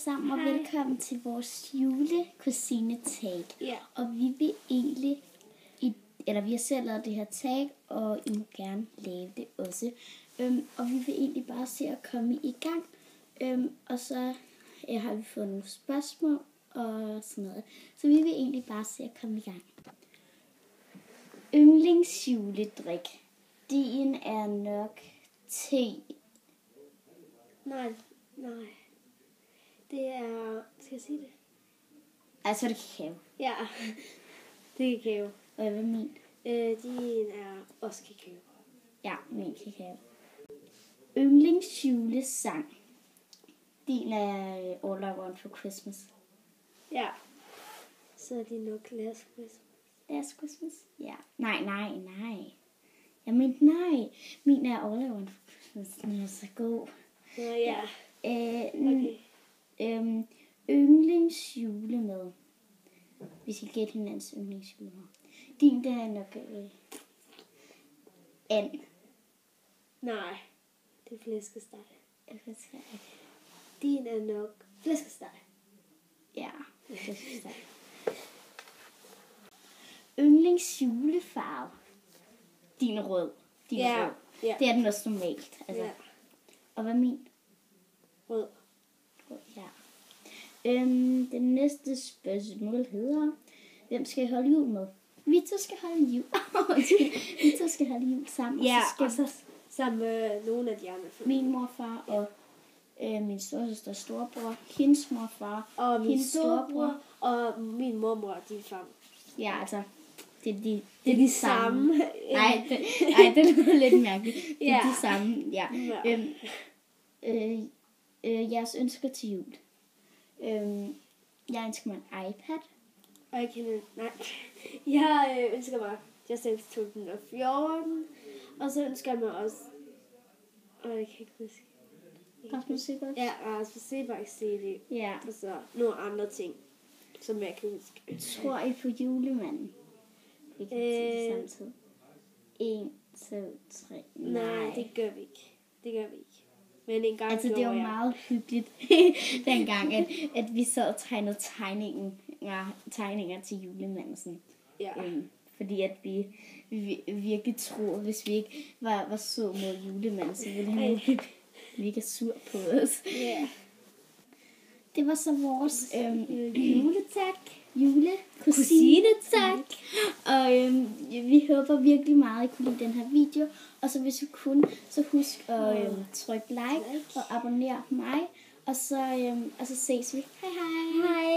sammen, og velkommen til vores julekusine-tag. Ja. Og vi vil egentlig, vi har selv lavet det her tag, og I må gerne lave det også. Og vi vil egentlig bare se at komme i gang. Og så har vi fået nogle spørgsmål og sådan noget. Så vi vil egentlig bare se at komme i gang. Yndlingsjuledrik. Din er nok te. Nej. Det er... Skal jeg sige det? Altså det kakao. Ja, det er kakao. Og hvad er min? Din er også kakao. Ja, min kakao. Yndlingsjulesang. Din er All I Want for Christmas. Ja. Så er det nok Last Christmas. Last Christmas? Ja. Nej. Jeg mente nej. Min er All I Want for Christmas. Den er så god. Nå ja. Okay. Yndlingsjulemad. Vi skal gætte hinandens yndlingsjulemad. Din, der er nok and. Nej, det er flæskesteg. Flæskesteg. Din er nok flæskesteg. Ja, flæskesteg. Yndlingsjulefarve. Din er rød. Din er rød. Ja. Det er den også normalt. Altså. Ja. Og hvad er min? Rød. Ja. Den næste spørgsmål hedder, hvem skal jeg holde jul med? Vi to skal holde jul. Vi to skal holde jul sammen. Ja, og så sammen med nogle af de andre. Min morfar og min storesøster storebror, hendes morfar og min hendes storebror og min mormor og din far. Ja, altså, det er de samme. Nej, det lyder lidt mærkeligt. Det er de samme, ja. Jeres ønsker til jul. Jeg ønsker mig en iPad. Jeg ønsker mig Just Dance 2014. Og så ønsker jeg mig også... jeg kan ikke huske. Rasmus Seebach? Ja, Rasmus Seebach CD. Ja. Og så nogle andre ting, som jeg kan huske. Tror I på julemanden? Vi kan sige det samtidig. 1, 2, 3. Nej, det gør vi ikke. Men en gang altså, det var meget hyggeligt dengang, at vi sad og tegnede tegninger til julemanden. Sådan. Ja. Fordi at vi virkelig tror, hvis vi ikke var så mod julemanden, så ville han blive mega sur på os. Ja. Det var så vores julekusinetak. Og vi håber virkelig meget, at I kunne lide den her video. Og så hvis I kunne, så husk at trykke like og abonnere mig. Og så ses vi. Hej hej.